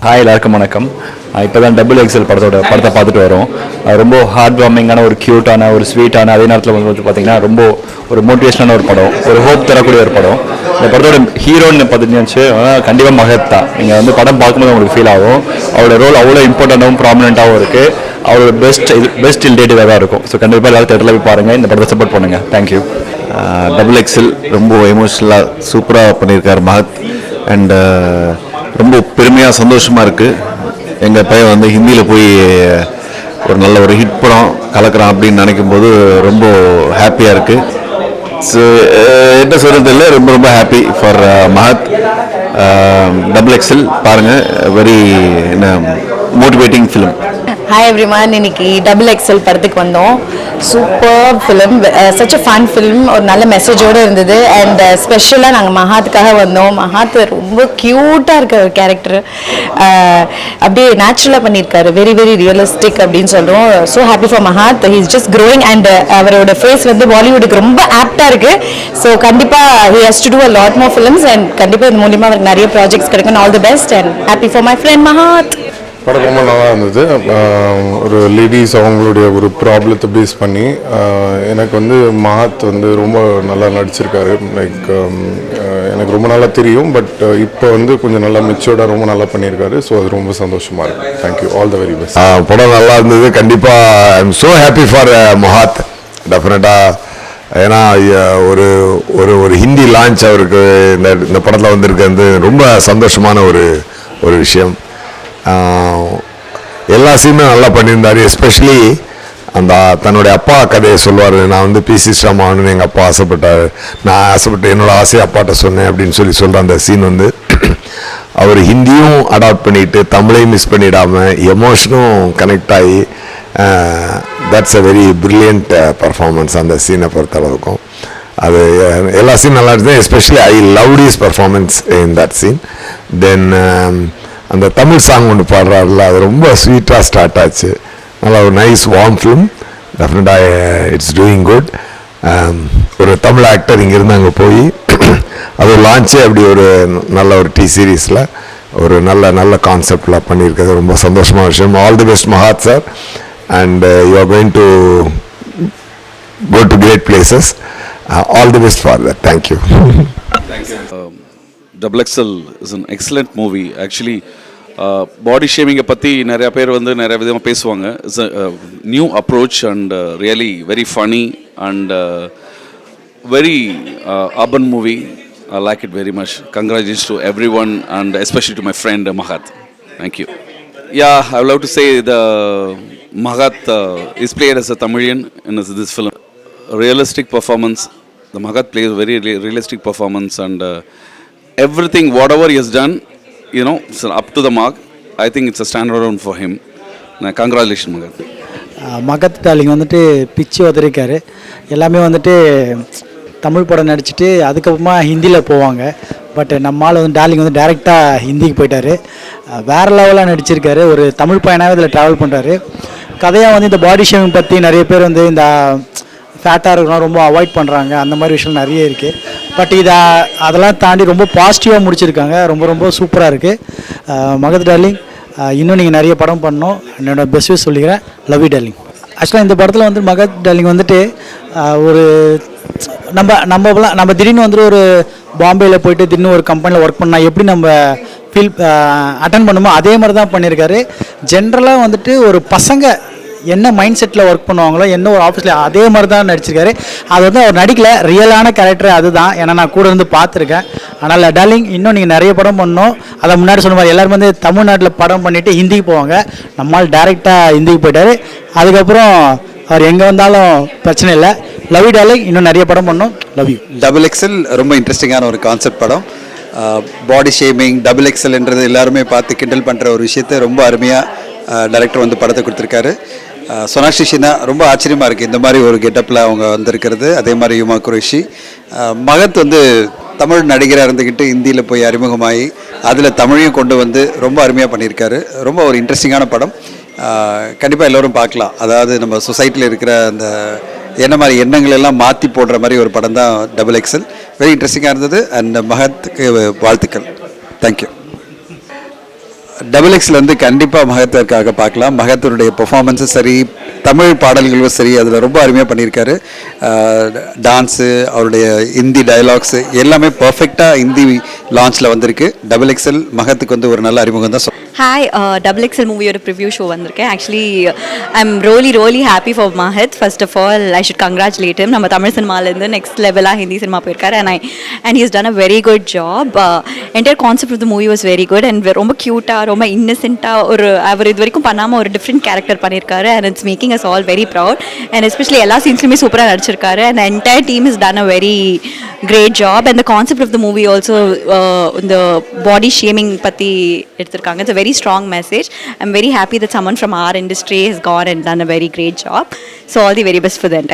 Hi எல்லாருக்கும் வணக்கம். இப்போ தான் XXL படத்தை பார்த்துட்டு வரோம். ரொம்ப ஹார்ட் வார்மிங்கான ஒரு க்யூட்டான ஒரு ஸ்வீட்டான அதே நேரத்தில் வந்து பார்த்தீங்கன்னா ரொம்ப ஒரு மோட்டிவேஷனான ஒரு படம், ஒரு ஹோப் தரக்கூடிய ஒரு படம். இந்த படத்தோட ஹீரோன்னு பார்த்துட்டு கண்டிப்பாக மகத் தான். நீங்கள் வந்து படம் பார்க்கும்போது உங்களுக்கு ஃபீல் ஆகும். அவரோட ரோல் அவ்வளோ இம்பார்ட்டண்ட்டாகவும் ப்ராமினெண்ட்டாகவும் இருக்குது. அவரோட பெஸ்ட் இல்டேட்டிவாக தான் இருக்கும். ஸோ கண்டிப்பாக எல்லாரும் தேட்டரில் போய் பாருங்கள், இந்த படத்தை சப்போர்ட் பண்ணுங்கள். தேங்க்யூ. XXL ரொம்ப எமோஷ்னலாக சூப்பராக பண்ணியிருக்கார் மகத். அண்ட் ரொம்ப பெருமையாக சந்தோஷமாக இருக்குது. எங்கள் பையன் வந்து ஹிந்தியில் போய் ஒரு நல்ல ஒரு ஹிட் படம் கலக்கிறான் அப்படின்னு நினைக்கும் போது ரொம்ப ஹாப்பியாக இருக்குது. ஸோ என்ன சொல்கிறது இல்லை, ரொம்ப ரொம்ப ஹாப்பி ஃபார் மஹத். XXL பாருங்கள், very motivating film. Hi everyone, இன்னைக்கு XXL படத்துக்கு வந்தோம். Super film, such a fun film, ஒரு நல்ல மெசேஜோடு இருந்தது. அண்ட் ஸ்பெஷலாக நாங்கள் மஹாத்துக்காக வந்தோம். மஹாத் ரொம்ப க்யூட்டாக இருக்க ஒரு கேரக்டர், அப்படியே நேச்சுரலாக பண்ணியிருக்காரு, வெரி வெரி ரியலிஸ்டிக் அப்படின்னு சொல்கிறோம். So happy for Mahat, he is just growing. And அவரோட ஃபேஸ் வந்து பாலிவுட்டுக்கு ரொம்ப ஆப்டாக இருக்குது. ஸோ கண்டிப்பாக he has to do a lot more films. And கண்டிப்பாக இது மூலிமா அவருக்கு நிறைய ப்ராஜெக்ட்ஸ் கிடைக்கும். All the best and happy for my friend Mahat. படம் ரொம்ப நல்லா இருந்தது. ஒரு லேடிஸ் அவங்களுடைய ஒரு ப்ராப்ளத்தை பேஸ் பண்ணி எனக்கு வந்து மஹாத் வந்து ரொம்ப நல்லா நடிச்சிருக்காரு. லைக் எனக்கு ரொம்ப நல்லா தெரியும், பட் இப்போ வந்து கொஞ்சம் நல்லா மெச்சூர்டாக ரொம்ப நல்லா பண்ணியிருக்காரு. ஸோ அது ரொம்ப சந்தோஷமாக இருக்குது. Thank you, all the very best. படம் நல்லா இருந்தது. கண்டிப்பாக I am so happy for Mahat. டெஃபினட்டாக ஏன்னா ஒரு ஒரு ஒரு ஹிந்தி லான்ச் அவருக்கு இந்த படத்தில் வந்திருக்கிறது ரொம்ப சந்தோஷமான ஒரு விஷயம். எல்லா சீனும் நல்லா பண்ணியிருந்தார். எஸ்பெஷலி அந்த தன்னுடைய அப்பா கதையை சொல்லுவார். நான் வந்து PC ஸ்ரீராமன்னு எங்கள் அப்பா ஆசைப்பட்டார், நான் ஆசைப்பட்டு என்னோடய ஆசையை அப்பாட்ட சொன்னேன் அப்படின்னு சொல்கிற அந்த சீன் வந்து அவர் ஹிந்தியும் அடாப்ட் பண்ணிட்டு தமிழையும் மிஸ் பண்ணிடாமல் எமோஷனும் கனெக்ட் ஆகி that's a very brilliant performance அந்த சீனை பொறுத்தளவுக்கும். அது எல்லா சீன் நல்லா இருந்தது. Especially I loved his performance in that scene. Then அந்த தமிழ் சாங் ஒன்று பாடுறாருல, அது ரொம்ப ஸ்வீட்டாக ஸ்டார்ட் ஆச்சு. நல்லா ஒரு நைஸ் வார்ம் ஃபிலிம். டெஃபினட்டாக இட்ஸ் டூயிங் குட். ஒரு தமிழ் ஆக்டர் இங்கேருந்து அங்கே போய் அது லான்ச்சே அப்படி ஒரு நல்ல ஒரு சீரீஸில் ஒரு நல்ல கான்செப்டில் பண்ணியிருக்கிறது ரொம்ப சந்தோஷமான விஷயம். All the best Mahat sir. And you are going to go to great places. All the best for that. Thank you. XXL is an excellent movie. Actually, body shaming பற்றி நிறைய பேர் வந்து நிறைய விதமாக பேசுவாங்க. It's a new approach and really very funny and very urban movie. I like it very much. Congratulations to everyone and especially to my friend Mahat. Thank you. Yeah, I would love to say the Mahat is played as a Tamilian in this film. Realistic performance. The Mahat plays a very realistic performance and everything, whatever he has done, it's up to the mark. I think it's a standalone for him. Congratulations, Mahat. Mahat darling வந்துட்டு பிச்சு உதறிக்காரு. எல்லாமே வந்துட்டு தமிழ் படம் நடிச்சுட்டு அதுக்கப்புறமா ஹிந்தியில் போவாங்க. But நம்மளால் வந்து டார்லிங் வந்து டைரெக்டாக ஹிந்திக்கு போயிட்டார். வேறு லெவலாக நடிச்சிருக்காரு. ஒரு தமிழ் பையனாகவே இதில் ட்ராவல் பண்ணுறாரு. கதையாக வந்து இந்த பாடி ஷேமிங் பற்றி நிறைய பேர் வந்து இந்த ஃபேட்டாக இருக்கணும் ரொம்ப அவாய்ட் பண்ணுறாங்க. அந்த மாதிரி விஷயம் நிறைய இருக்குது. பட் அதெல்லாம் தாண்டி ரொம்ப பாசிட்டிவாக முடிச்சிருக்காங்க. ரொம்ப சூப்பராக இருக்குது. மகத் டார்லிங், இன்னும் நீங்கள் நிறைய படம் பண்ணணும். என்னோட பெஸ்ட் விஷ் சொல்லிக்கிறேன். Love you darling. ஆக்சுவலாக இந்த படத்தில் வந்து மகத் டார்லிங் வந்துட்டு ஒரு நம்ம திடீர்னு வந்துட்டு ஒரு பாம்பேயில் போயிட்டு திடீர்னு ஒரு கம்பெனியில் ஒர்க் பண்ணால் எப்படி நம்ம அட்டன் பண்ணுமோ அதே மாதிரி தான் பண்ணியிருக்காரு. ஜென்ரலாக வந்துட்டு ஒரு பசங்க என்ன மைண்ட் செட்டில் ஒர்க் பண்ணுவாங்களோ என்ன ஒரு ஆஃபீஸில் அதே மாதிரி தான் நடிச்சிருக்காரு. அது வந்து அவர் நடிக்கல, ரியலான கேரக்டர் அதுதான். ஏன்னா நான் கூட இருந்து பார்த்துருக்கேன். அதனால் டார்லிங், இன்னும் நீங்கள் நிறைய படம் பண்ணணும். அதை முன்னாடி சொன்ன மாதிரி எல்லாரும் வந்து தமிழ்நாட்டில் படம் பண்ணிவிட்டு ஹிந்திக்கு போவாங்க. நம்மால் டைரெக்டாக ஹிந்திக்கு போயிட்டார். அதுக்கப்புறம் அவர் எங்கே வந்தாலும் பிரச்சனை இல்லை. லவ் யூ டார்லிங், இன்னும் நிறைய படம் பண்ணணும். Love you. XXL ரொம்ப இன்ட்ரெஸ்டிங்கான ஒரு கான்செப்ட் படம். பாடி ஷேமிங் XXLன்றது எல்லாருமே பார்த்து கிண்டல் பண்ணுற ஒரு விஷயத்தை ரொம்ப அருமையாக டைரக்டர் வந்து படத்தை கொடுத்துருக்காரு. சோனாக்ஷி சின்ஹா ரொம்ப ஆச்சரியமாக இருக்குது இந்த மாதிரி ஒரு கெட்டப்பில் அவங்க வந்திருக்கிறது. அதே மாதிரி யுமா குரேஷி. மகத் வந்து தமிழ் நடிகராக இருந்துக்கிட்டு ஹிந்தியில் போய் அறிமுகமாகி அதில் தமிழையும் கொண்டு வந்து ரொம்ப அருமையாக பண்ணியிருக்காரு. ரொம்ப ஒரு இன்ட்ரெஸ்டிங்கான படம். கண்டிப்பாக எல்லோரும் பார்க்கலாம். அதாவது நம்ம சொசைட்டியில் இருக்கிற அந்த என்ன மாதிரி எண்ணங்கள் எல்லாம் மாற்றி போடுற மாதிரி ஒரு படம் தான் XXL. வெரி இன்ட்ரெஸ்டிங்காக இருந்தது. அண்ட் மகத்துக்கு வாழ்த்துக்கள். தேங்க்யூ. டபுள் எக்ஸில் வந்து கண்டிப்பாக மகத்திற்காக பார்க்கலாம். மகத்தினுடைய பெர்ஃபார்மன்ஸும் சரி, தமிழ் பாடல்களும் சரி, அதில் ரொம்ப அருமையாக பண்ணியிருக்காரு. டான்ஸு, அவருடைய ஹிந்தி டயலாக்ஸு எல்லாமே பர்ஃபெக்டாக ஹிந்தி லான்ச்சில் வந்திருக்கு. டபுள் எக்ஸல் மகத்துக்கு வந்து ஒரு நல்ல அறிமுகம் தான். ஹாய், டபுள் எக்ஸல் மூவியோட ப்ரிவ்யூ ஷோ வந்திருக்கேன். Actually I am really happy for Mahat. First of all I should congratulate him. நம்ம தமிழ் சினிமாலேருந்து நெக்ஸ்ட் லெவலாக ஹிந்தி சினிமா போயிருக்காரு. And he's done a very good job. Entire concept of the movie was very good and ரொம்ப க்யூட்டாக, ரொம்ப இன்னசென்ட்டாக அவர் இது வரைக்கும் பண்ணாமல் ஒரு டிஃப்ரெண்ட் கேரக்டர் பண்ணியிருக்காரு. And it's making us all very proud. And especially எல்லா சீன்ஸ்லையுமே சூப்பராக நடிச்சிருக்காரு. And entire team is done a very great job. And the concept of the movie also, the body shaming பற்றி எடுத்திருக்காங்க. It's a very strong message. I'm very happy that someone from our industry has gone and done a very great job. So all the very best for the entire